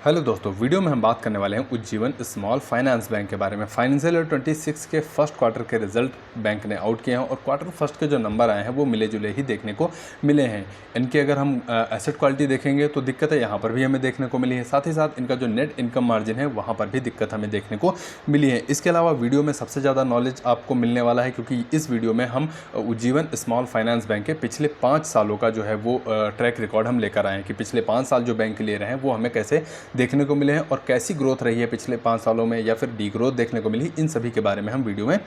Hello दोस्तों, video में हम बात करने वाले हैं उज्जीवन स्मॉल फाइनेंस बैंक के बारे में। फाइनेंशियल ईयर 26 के फर्स्ट क्वार्टर के रिजल्ट बैंक ने आउट किए हैं और क्वार्टर फर्स्ट के जो नंबर आए हैं वो मिले जुले ही देखने को मिले हैं। इनकी अगर हम एसेट क्वालिटी देखेंगे तो दिक्कतें यहाँ पर भी हमें देखने को मिली है, साथ ही साथ इनका जो नेट इनकम मार्जिन है वहाँ पर भी दिक्कत हमें देखने को मिली है। इसके अलावा वीडियो में सबसे ज़्यादा नॉलेज आपको मिलने वाला है, क्योंकि इस वीडियो में हम उज्जीवन स्मॉल फाइनेंस बैंक के पिछले 5 सालों का जो है वो ट्रैक रिकॉर्ड हम लेकर आए हैं कि पिछले 5 साल जो बैंक ले रहे हैं वो हमें कैसे देखने को मिले हैं और कैसी ग्रोथ रही है पिछले 5 सालों में या फिर डी ग्रोथ देखने को मिली, इन सभी के बारे में हम वीडियो में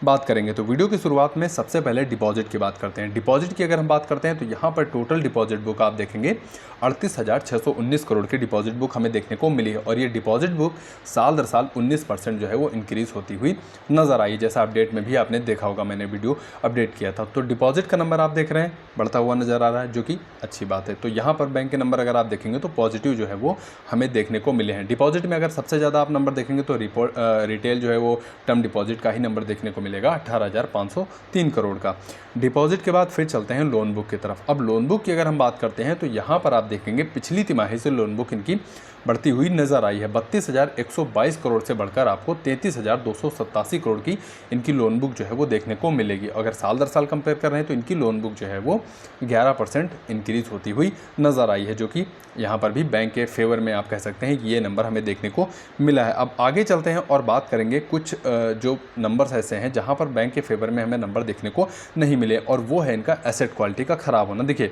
बात करेंगे। तो वीडियो की शुरुआत में सबसे पहले डिपॉजिट की बात करते हैं। डिपॉजिट की अगर हम बात करते हैं तो यहाँ पर टोटल डिपॉजिट बुक आप देखेंगे 38,619 करोड़ की डिपॉजिट बुक हमें देखने को मिली है और ये डिपॉजिट बुक साल दर साल 19% जो है वो इंक्रीज़ होती हुई नज़र आई, जैसा अपडेट में भी आपने देखा होगा, मैंने वीडियो अपडेट किया था। तो डिपॉजिट का नंबर आप देख रहे हैं बढ़ता हुआ नज़र आ रहा है, जो कि अच्छी बात है। तो यहाँ पर बैंक के नंबर अगर आप देखेंगे तो पॉजिटिव जो है वो हमें देखने को मिले हैं। डिपॉजिट में अगर सबसे ज़्यादा आप नंबर देखेंगे तो रिटेल जो है वो टर्म डिपॉजिट का ही नंबर देखने को मिलेगा 18,503 करोड़ का। डिपॉजिट के बाद फिर चलते हैं लोन बुक की तरफ। अब लोन बुक की अगर हम बात करते हैं तो यहाँ पर आप देखेंगे पिछली तिमाही से लोन बुक इनकी बढ़ती हुई नज़र आई है। 32,122 करोड़ से बढ़कर आपको 33,287 करोड़ की इनकी लोन बुक जो है वो देखने को मिलेगी। अगर साल दर साल कंपेयर कर रहे हैं तो इनकी लोन बुक जो है वो 11% इंक्रीज़ होती हुई नज़र आई है, जो कि यहाँ पर भी बैंक के फेवर में आप कह सकते हैं कि ये नंबर हमें देखने को मिला है। अब आगे चलते हैं और बात करेंगे कुछ जो नंबर्स ऐसे हैं जहाँ पर बैंक के फेवर में हमें नंबर देखने को नहीं मिले, और वो है इनका एसेट क्वालिटी का ख़राब होना। देखिए,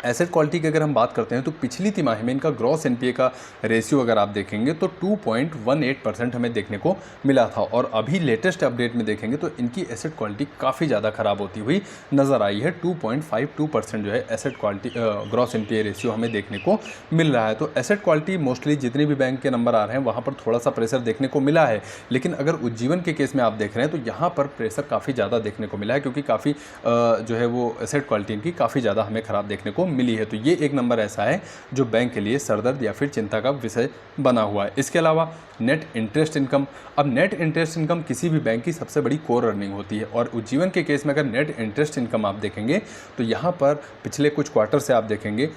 एसेट क्वालिटी की अगर हम बात करते हैं तो पिछली तिमाही में इनका ग्रॉस एनपीए का रेशियो अगर आप देखेंगे तो 2.18% हमें देखने को मिला था, और अभी लेटेस्ट अपडेट में देखेंगे तो इनकी एसेट क्वालिटी काफ़ी ज़्यादा ख़राब होती हुई नज़र आई है। 2.52% जो है asset quality gross NPA ratio हमें देखने को मिल रहा है। तो एसेट क्वालिटी मोस्टली जितने भी बैंक के नंबर आ रहे हैं वहाँ पर थोड़ा सा प्रेशर देखने को मिला है, लेकिन अगर उज्जीवन के केस में आप देख रहे हैं तो यहाँ पर प्रेशर काफ़ी ज़्यादा देखने को मिला है, क्योंकि काफ़ी जो है वो एसेट क्वालिटी इनकी काफ़ी ज़्यादा हमें ख़राब देखने को मिली है। तो ये एक नंबर ऐसा है जो बैंक के लिए सरदर्द या फिर चिंता का विषय बना हुआ है। इसके अलावा नेट इंटरेस्ट इनकम। अब नेट इंटरेस्ट इनकम किसी भी बैंक की सबसे बड़ी कोर अर्निंग होती है, और उज्जीवन के केस में अगर नेट इंटरेस्ट इनकम आप देखेंगे तो यहाँ पर पिछले कुछ क्वार्टर से आप देखेंगे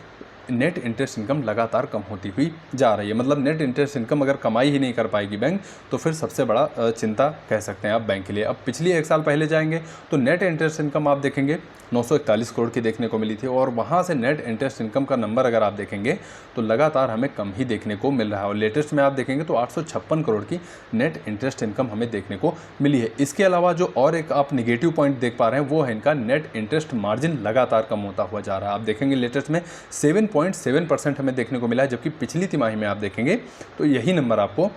नेट इंटरेस्ट इनकम लगातार कम होती हुई जा रही है। मतलब नेट इंटरेस्ट इनकम अगर कमाई ही नहीं कर पाएगी बैंक तो फिर सबसे बड़ा चिंता कह सकते हैं आप बैंक के लिए। अब पिछली 1 साल पहले जाएंगे तो नेट इंटरेस्ट इनकम आप देखेंगे 941 करोड़ की देखने को मिली थी, और वहाँ से नेट इंटरेस्ट इनकम का नंबर अगर आप देखेंगे तो लगातार हमें कम ही देखने को मिल रहा है, और लेटेस्ट में आप देखेंगे तो 856 करोड़ की नेट इंटरेस्ट इनकम हमें देखने को मिली है। इसके अलावा जो और एक आप निगेटिव पॉइंट देख पा रहे हैं वो है इनका नेट इंटरेस्ट मार्जिन लगातार कम होता हुआ जा रहा है। आप देखेंगे लेटेस्ट में 7.7% हमें देखने को मिला है, जबकि पिछली तिमाही में आप देखेंगे तो यही नंबर आपको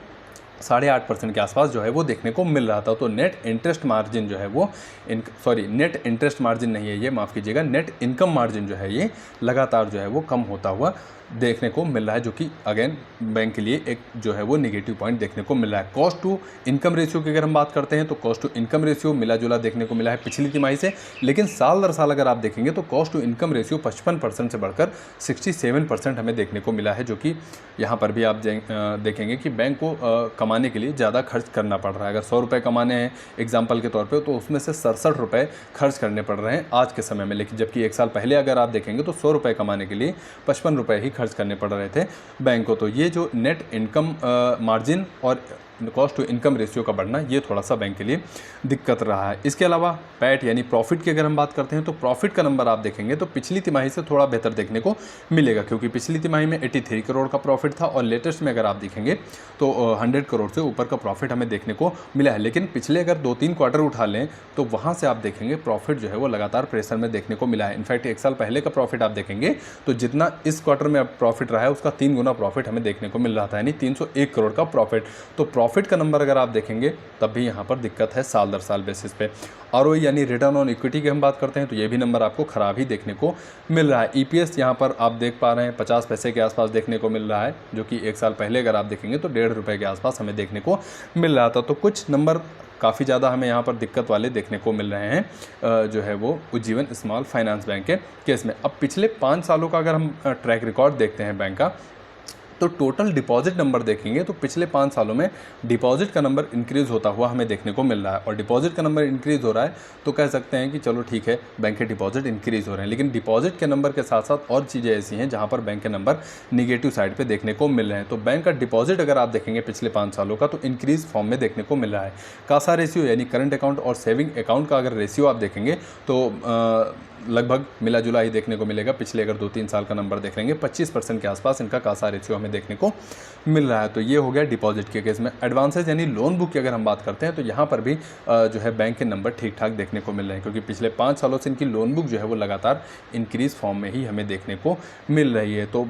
8.5% के आसपास जो है वो देखने को मिल रहा था। तो नेट इंटरेस्ट मार्जिन जो है वो नेट इंटरेस्ट मार्जिन नहीं है ये, माफ़ कीजिएगा, नेट इनकम मार्जिन जो है ये लगातार जो है वो कम होता हुआ देखने को मिल रहा है, जो कि अगेन बैंक के लिए एक जो है वो निगेटिव पॉइंट देखने को मिल रहा है। कॉस्ट टू इनकम रेशियो की अगर हम बात करते हैं तो कॉस्ट टू इनकम रेशियो मिला जुला देखने को मिला है पिछली तिमाही से, लेकिन साल दर साल अगर आप देखेंगे तो कॉस्ट टू इनकम रेशियो 55% से बढ़कर 67% हमें देखने को मिला है, जो कि यहाँ पर भी आप देखेंगे कि बैंक को कमाने के लिए ज़्यादा खर्च करना पड़ रहा है। अगर 100 रुपये कमाने हैं एग्जाम्पल के तौर पर तो उसमें से 67 रुपये खर्च करने पड़ रहे हैं आज के समय में, लेकिन जबकि 1 साल पहले अगर आप देखेंगे तो 100 रुपये कमाने के लिए 55 रुपये ही खर्च करने पड़ रहे थे बैंक को। तो ये जो नेट इनकम मार्जिन और कॉस्ट टू इनकम रेशियो का बढ़ना ये थोड़ा सा बैंक के लिए दिक्कत रहा है। इसके अलावा पैट यानी प्रॉफिट की अगर हम बात करते हैं तो प्रॉफिट का नंबर आप देखेंगे तो पिछली तिमाही से थोड़ा बेहतर देखने को मिलेगा, क्योंकि पिछली तिमाही में 83 करोड़ का प्रॉफिट था और लेटेस्ट में अगर आप देखेंगे तो 100 करोड़ से ऊपर का प्रॉफिट हमें देखने को मिला है। लेकिन पिछले अगर 2-3 क्वार्टर उठा लें तो वहाँ से आप देखेंगे प्रॉफिट जो है वो लगातार प्रेशर में देखने को मिला है। इनफैक्ट 1 साल पहले का प्रॉफिट आप देखेंगे तो जितना इस क्वार्टर में प्रॉफिट रहा है उसका 3 गुना प्रॉफिट हमें देखने को मिल रहा था, यानी 301 करोड़ का प्रॉफिट। तो प्रॉफिट का नंबर अगर आप देखेंगे तब भी यहाँ पर दिक्कत है साल दर साल बेसिस पे। आरओई यानी रिटर्न ऑन इक्विटी की हम बात करते हैं तो ये भी नंबर आपको खराब ही देखने को मिल रहा है। ईपीएस यहाँ पर आप देख पा रहे हैं 50 पैसे के आसपास देखने को मिल रहा है, जो कि 1 साल पहले अगर आप देखेंगे तो 1.5 रुपये के आसपास हमें देखने को मिल रहा था। तो कुछ नंबर काफ़ी ज़्यादा हमें यहाँ पर दिक्कत वाले देखने को मिल रहे हैं जो है वो उज्जीवन स्मॉल फाइनेंस बैंक के केस में। अब पिछले 5 सालों का अगर हम ट्रैक रिकॉर्ड देखते हैं बैंक का तो टोटल डिपॉजिट नंबर देखेंगे तो पिछले 5 सालों में डिपॉजिट का नंबर इंक्रीज़ होता हुआ हमें देखने को मिल रहा है, और डिपॉजिट का नंबर इंक्रीज़ हो रहा है तो कह सकते हैं कि चलो ठीक है, बैंक के डिपॉजिट इंक्रीज़ हो रहे हैं। लेकिन डिपॉजिट के नंबर के साथ साथ और चीज़ें ऐसी हैं जहाँ पर बैंक के नंबर निगेटिव साइड पर देखने को मिल रहे हैं। तो बैंक का डिपॉजिट अगर आप देखेंगे पिछले 5 सालों का तो इंक्रीज़ फॉर्म में देखने को मिल रहा है। कासा रेशियो यानी करंट अकाउंट और सेविंग अकाउंट का अगर रेशियो आप देखेंगे तो लगभग मिला जुला ही देखने को मिलेगा। पिछले अगर 2-3 साल का नंबर देख लेंगे 25% के आसपास इनका कासा रेशियो हमें देखने को मिल रहा है। तो ये हो गया डिपॉजिट के केस में। एडवांसेज यानी लोन बुक की अगर हम बात करते हैं तो यहाँ पर भी जो है बैंक के नंबर ठीक ठाक देखने को मिल रहे हैं, क्योंकि पिछले 5 सालों से इनकी लोन बुक जो है वो लगातार इंक्रीज़ फॉर्म में ही हमें देखने को मिल रही है। तो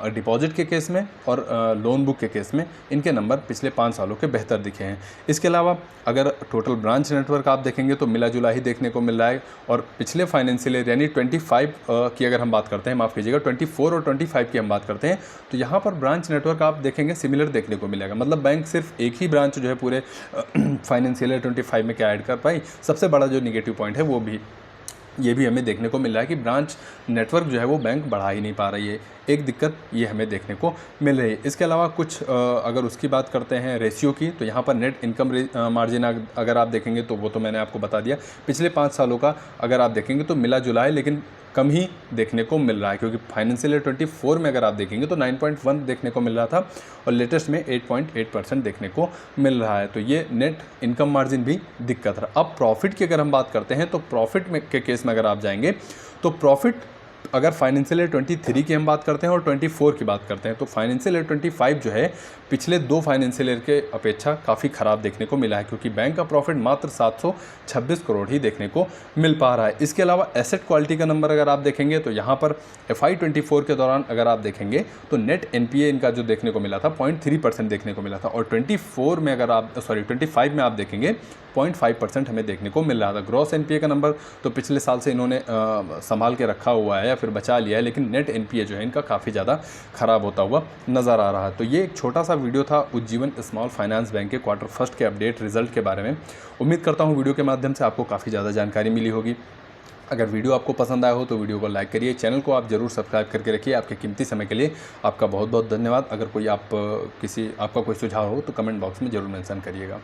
डिपॉजिट के केस में और लोन बुक के केस में इनके नंबर पिछले 5 सालों के बेहतर दिखे हैं। इसके अलावा अगर टोटल ब्रांच नेटवर्क आप देखेंगे तो मिला जुला ही देखने को मिल रहा है, और पिछले फाइनेंशियल ईयर यानी 25 की अगर हम बात करते हैं, माफ़ कीजिएगा 24 और 25 की हम बात करते हैं, तो यहाँ पर ब्रांच नेटवर्क आप देखेंगे सिमिलर देखने को मिलेगा। मतलब बैंक सिर्फ एक ही ब्रांच जो है पूरे फाइनेंशियल ईयर 25 में क्या ऐड कर पाई। सबसे बड़ा जो निगेटिव पॉइंट है वो भी ये भी हमें देखने को मिल रहा है कि ब्रांच नेटवर्क जो है वो बैंक बढ़ा ही नहीं पा रही है। एक दिक्कत ये हमें देखने को मिल रही है। इसके अलावा कुछ अगर उसकी बात करते हैं रेशियो की, तो यहाँ पर नेट इनकम मार्जिन अगर आप देखेंगे तो वो तो मैंने आपको बता दिया। पिछले 5 सालों का अगर आप देखेंगे तो मिला जुला है, लेकिन कम ही देखने को मिल रहा है, क्योंकि फाइनेंशियल ईयर 24 में अगर आप देखेंगे तो 9.1 देखने को मिल रहा था और लेटेस्ट में 8.8% देखने को मिल रहा है। तो ये नेट इनकम मार्जिन भी दिक्कत है। अब प्रॉफिट की अगर हम बात करते हैं तो प्रॉफिट में के केस में अगर आप जाएंगे तो प्रॉफिट अगर फाइनेंशियल ईयर 23 की हम बात करते हैं और 24 की बात करते हैं तो फाइनेंशियल ईयर 25 जो है पिछले 2 फाइनेंशियल ईयर के अपेक्षा काफ़ी ख़राब देखने को मिला है, क्योंकि बैंक का प्रॉफिट मात्र 726 करोड़ ही देखने को मिल पा रहा है। इसके अलावा एसेट क्वालिटी का नंबर अगर आप देखेंगे तो यहाँ पर FY 24 के दौरान अगर आप देखेंगे तो नेट NPA इनका जो देखने को मिला था 0.3% देखने को मिला था, और 25 में आप देखेंगे 0.5% हमें देखने को मिल रहा था। ग्रॉस NPA का नंबर तो पिछले साल से इन्होंने संभाल के रखा हुआ है या फिर बचा लिया है, लेकिन नेट NPA जो है इनका काफ़ी ज़्यादा ख़राब होता हुआ नज़र आ रहा है। तो ये एक छोटा सा वीडियो था उज्जीवन स्मॉल फाइनेंस बैंक के क्वार्टर फर्स्ट के अपडेट रिजल्ट के बारे में। उम्मीद करता हूँ वीडियो के माध्यम से आपको काफ़ी ज़्यादा जानकारी मिली होगी। अगर वीडियो आपको पसंद आया हो तो वीडियो को लाइक करिए, चैनल को आप ज़रूर सब्सक्राइब करके रखिए। आपके कीमती समय के लिए आपका बहुत बहुत धन्यवाद। अगर कोई आपका कोई सुझाव हो तो कमेंट बॉक्स में ज़रूर मेंशन करिएगा।